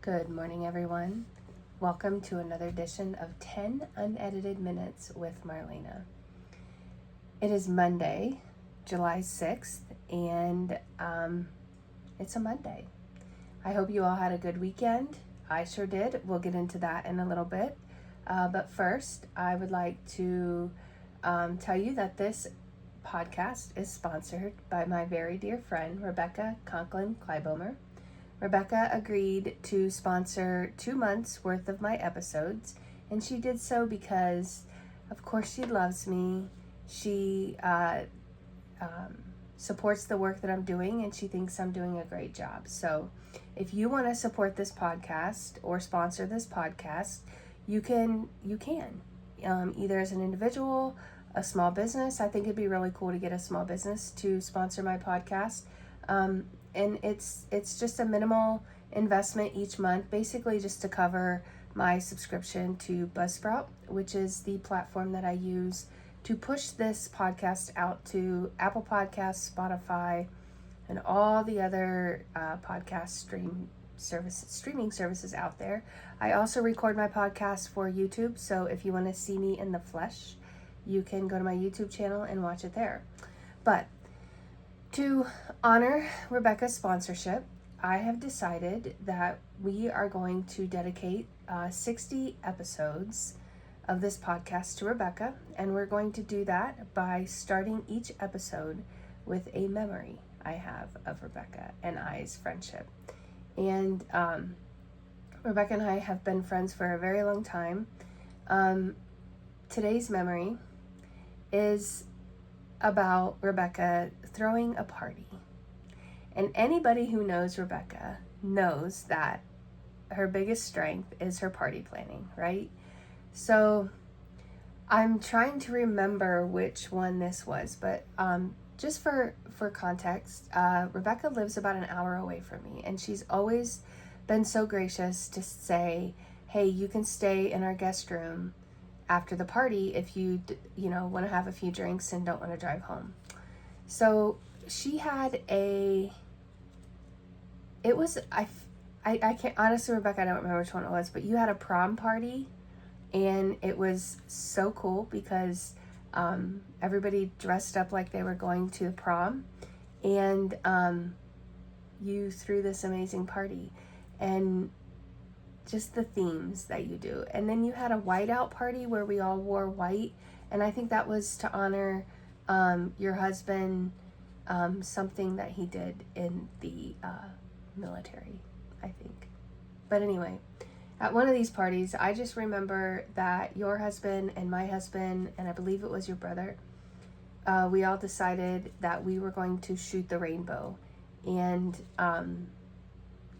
Good morning, everyone. Welcome to another edition of 10 Unedited Minutes with Marlena. It is Monday, July 6th, and it's a Monday. I hope you all had a good weekend. I sure did. We'll get into that in a little bit. But first, I would like to tell you that this podcast is sponsored by my very dear friend, Rebecca Conklin-Kleibomer. Rebecca agreed to sponsor 2 months worth of my episodes, and she did so because, of course, she loves me. She supports the work that I'm doing, and she thinks I'm doing a great job. So if you want to support this podcast or sponsor this podcast, you can either as an individual, a small business. I think it'd be really cool to get a small business to sponsor my podcast. And it's just a minimal investment each month, basically just to cover my subscription to Buzzsprout, which is the platform that I use to push this podcast out to Apple Podcasts, Spotify, and all the other podcast streaming services out there. I also record my podcast for YouTube, so if you want to see me in the flesh, you can go to my YouTube channel and watch it there. But to honor Rebecca's sponsorship, I have decided that we are going to dedicate 60 episodes of this podcast to Rebecca, and we're going to do that by starting each episode with a memory I have of Rebecca and I's friendship. And Rebecca and I have been friends for a very long time. Today's memory is about Rebecca throwing a party. And anybody who knows Rebecca knows that her biggest strength is her party planning, right? So I'm trying to remember which one this was, but just for context, Rebecca lives about an hour away from me, and she's always been so gracious to say, hey, you can stay in our guest room after the party if you want to have a few drinks and don't want to drive home. So she had I can't, honestly, Rebecca, I don't remember which one it was, but you had a prom party, and it was so cool because everybody dressed up like they were going to prom, and you threw this amazing party, and just the themes that you do. And then you had a whiteout party where we all wore white, and I think that was to honor your husband, something that he did in the military, I think. But anyway, at one of these parties, I just remember that your husband and my husband, and I believe it was your brother, we all decided that we were going to shoot the rainbow. And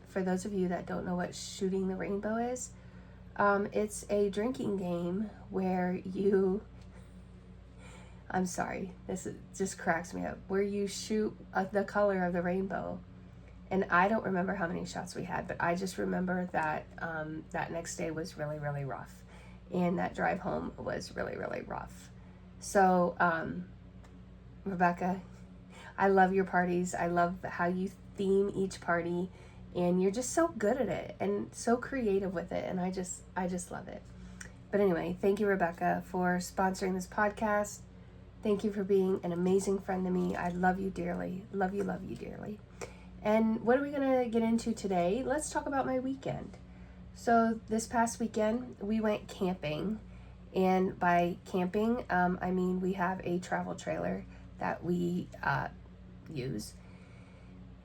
for those of you that don't know what shooting the rainbow is, it's a drinking game where I'm sorry, just cracks me up, where you shoot the color of the rainbow. And I don't remember how many shots we had, but I just remember that that next day was really, really rough. And that drive home was really, really rough. So, Rebecca, I love your parties. I love how you theme each party. And you're just so good at it and so creative with it. And I just love it. But anyway, thank you, Rebecca, for sponsoring this podcast. Thank you for being an amazing friend to me. I love you dearly. Love you dearly. And what are we going to get into today? Let's talk about my weekend. So this past weekend, we went camping. And by camping, I mean we have a travel trailer that we use.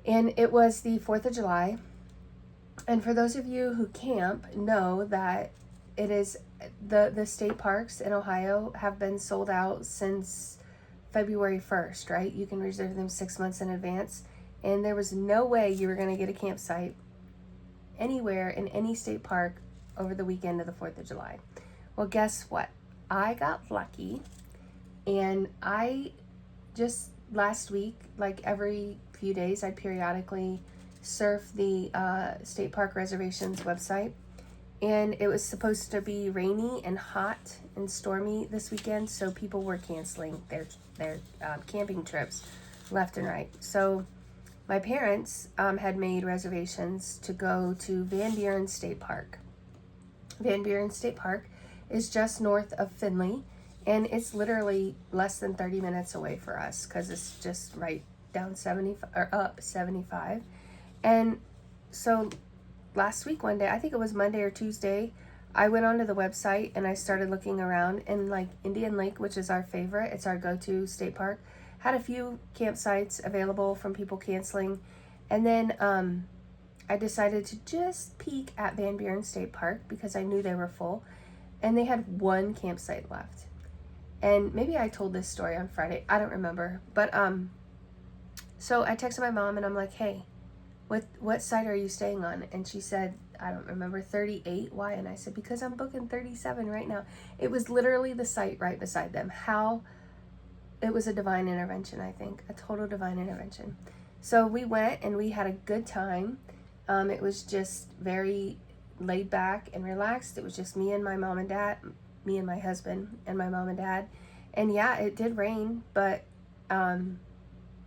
And it was the 4th of July. And for those of you who camp know that it is the state parks in Ohio have been sold out since February 1st, right? You can reserve them 6 months in advance. And there was no way you were going to get a campsite anywhere in any state park over the weekend of the 4th of July. Well, guess what? I got lucky, and I just last week, like every few days, I periodically surf the state park reservations website, and it was supposed to be rainy and hot and stormy this weekend, so people were canceling their camping trips left and right. So my parents had made reservations to go to Van Buren State Park. Van Buren State Park is just north of Findlay, and it's literally less than 30 minutes away for us because it's just right down 75 or up 75. And so last week, one day, I think it was Monday or Tuesday, I went onto the website and I started looking around, and like Indian Lake, which is our favorite, it's our go-to state park, had a few campsites available from people canceling. And then I decided to just peek at Van Buren State Park because I knew they were full, and they had one campsite left. And maybe I told this story on Friday, I don't remember, but so I texted my mom and I'm like, hey, what site are you staying on? And she said, I don't remember, 38. Why? And I said, because I'm booking 37 right now. It was literally the site right beside them. It was a divine intervention, I think, a total divine intervention. So we went and we had a good time. It was just very laid back and relaxed. It was just me and my mom and dad, me and my husband and my mom and dad. And yeah, it did rain, but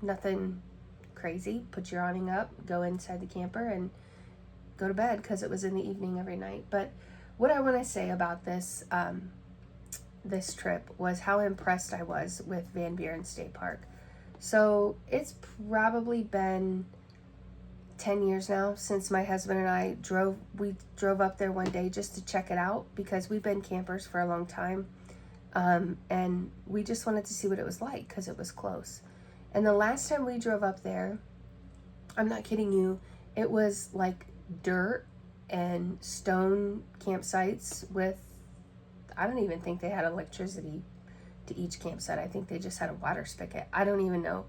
nothing crazy. Put your awning up, go inside the camper, and go to bed because it was in the evening every night. But what I want to say about this this trip was how impressed I was with Van Buren State Park. So it's probably been 10 years now since my husband and I drove up there one day just to check it out because we've been campers for a long time. And we just wanted to see what it was like because it was close. And the last time we drove up there, I'm not kidding you, it was like dirt and stone campsites with, I don't even think they had electricity to each campsite. I think they just had a water spigot. I don't even know.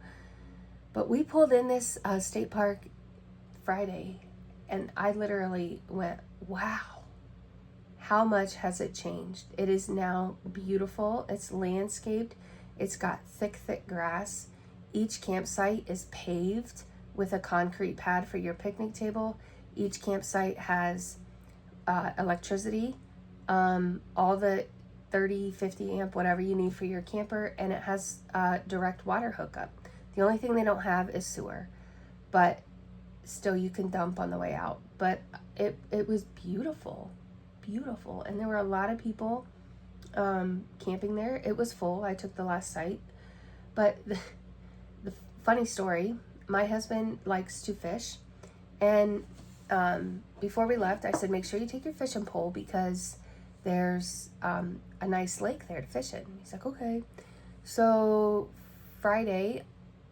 But we pulled in this state park Friday, and I literally went, wow, how much has it changed? It is now beautiful. It's landscaped. It's got thick grass. Each campsite is paved with a concrete pad for your picnic table. Each campsite has electricity, all the 30, 50 amp, whatever you need for your camper, and it has direct water hookup. The only thing they don't have is sewer, but still you can dump on the way out. But it was beautiful, and there were a lot of people camping there. It was full. I took the last site, but the funny story, my husband likes to fish, and before we left, I said, make sure you take your fishing pole because there's a nice lake there to fish in. He's like, okay. So Friday,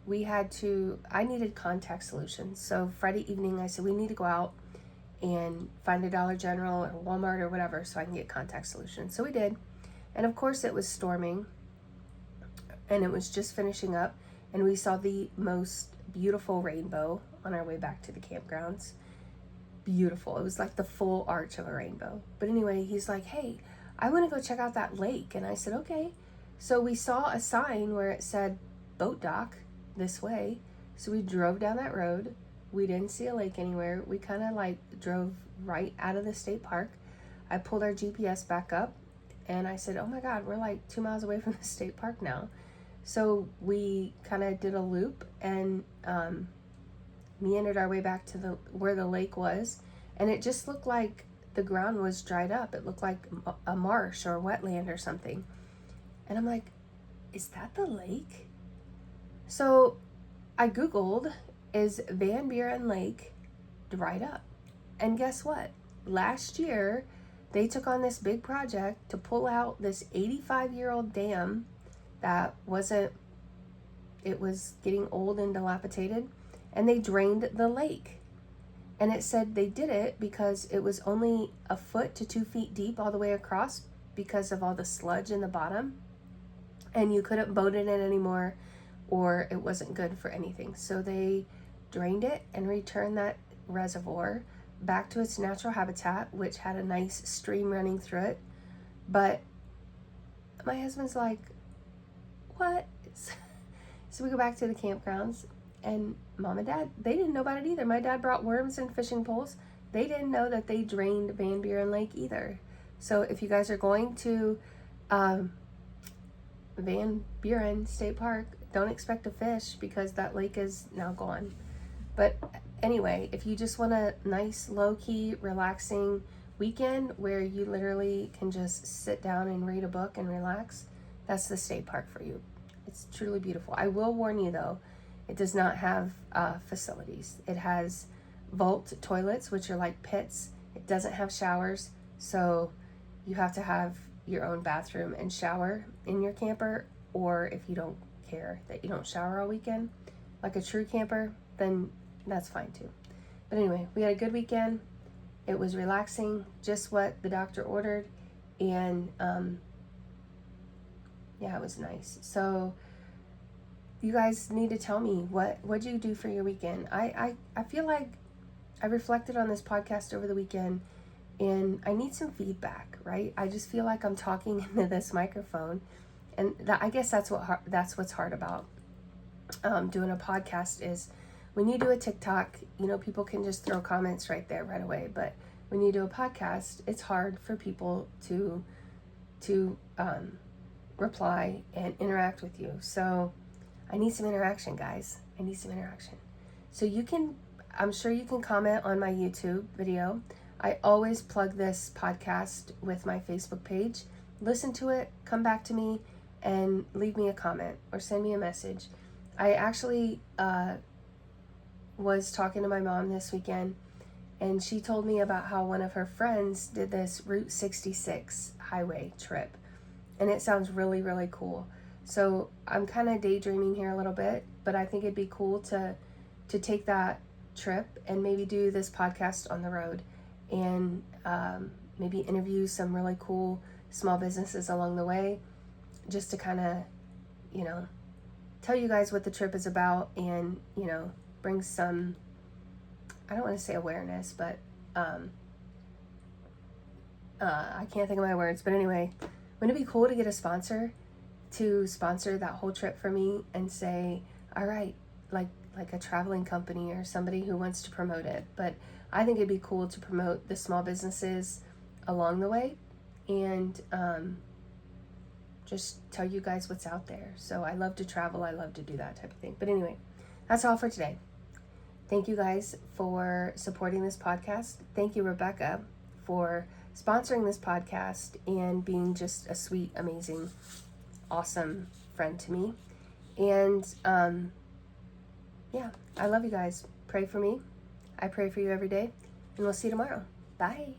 I needed contact solutions. So Friday evening, I said, we need to go out and find a Dollar General or Walmart or whatever so I can get contact solutions. So we did. And of course it was storming and it was just finishing up, and we saw the most beautiful rainbow on our way back to the campgrounds. Beautiful. It was like the full arch of a rainbow. But anyway, he's like, hey, I want to go check out that lake. And I said, okay. So we saw a sign where it said boat dock this way. So we drove down that road. We didn't see a lake anywhere. We kind of like drove right out of the state park. I pulled our GPS back up and I said, oh my God, we're like 2 miles away from the state park now. So we kind of did a loop and meandered our way back to where the lake was, and it just looked like the ground was dried up. It looked like a marsh or a wetland or something. And I'm like, is that the lake? So I Googled, is Van Buren Lake dried up? And guess what? Last year, they took on this big project to pull out this 85-year-old dam that it was getting old and dilapidated, and they drained the lake. And it said they did it because it was only 1 foot to 2 feet deep all the way across because of all the sludge in the bottom. And you couldn't boat in it anymore, or it wasn't good for anything. So they drained it and returned that reservoir back to its natural habitat, which had a nice stream running through it. But my husband's like, what? So we go back to the campgrounds, and mom and dad, they didn't know about it either. My dad brought worms and fishing poles. They didn't know that they drained Van Buren Lake either. So if you guys are going to Van Buren State Park, don't expect to fish because that lake is now gone. But anyway, if you just want a nice, low-key, relaxing weekend where you literally can just sit down and read a book and relax, that's the state park for you. It's truly beautiful. I will warn you though, it does not have facilities. It has vault toilets, which are like pits. It doesn't have showers, so you have to have your own bathroom and shower in your camper, or if you don't care that you don't shower all weekend, like a true camper, then that's fine too. But anyway, we had a good weekend. It was relaxing, just what the doctor ordered, and yeah, it was nice. So you guys need to tell me what'd you do for your weekend. I feel like I reflected on this podcast over the weekend, and I need some feedback, right? I just feel like I'm talking into this microphone, and I guess that's what's hard about doing a podcast is when you do a TikTok, you know, people can just throw comments right there right away. But when you do a podcast, it's hard for people to reply and interact with you. So I need some interaction, guys. I need some interaction. So I'm sure you can comment on my YouTube video. I always plug this podcast with my Facebook page. Listen to it, come back to me, and leave me a comment or send me a message. I actually was talking to my mom this weekend, and she told me about how one of her friends did this Route 66 highway trip, and it sounds really, really cool. So I'm kind of daydreaming here a little bit, but I think it'd be cool to take that trip and maybe do this podcast on the road, and maybe interview some really cool small businesses along the way, just to kind of, you know, tell you guys what the trip is about, and, you know, bring some, I don't want to say awareness, but I can't think of my words, but anyway, wouldn't it be cool to get a sponsor to sponsor that whole trip for me and say, all right, like a traveling company or somebody who wants to promote it. But I think it'd be cool to promote the small businesses along the way, and just tell you guys what's out there. So I love to travel. I love to do that type of thing. But anyway, that's all for today. Thank you guys for supporting this podcast. Thank you, Rebecca, for sponsoring this podcast and being just a sweet, amazing, awesome friend to me. And yeah, I love you guys. Pray for me. I pray for you every day. And we'll see you tomorrow. Bye.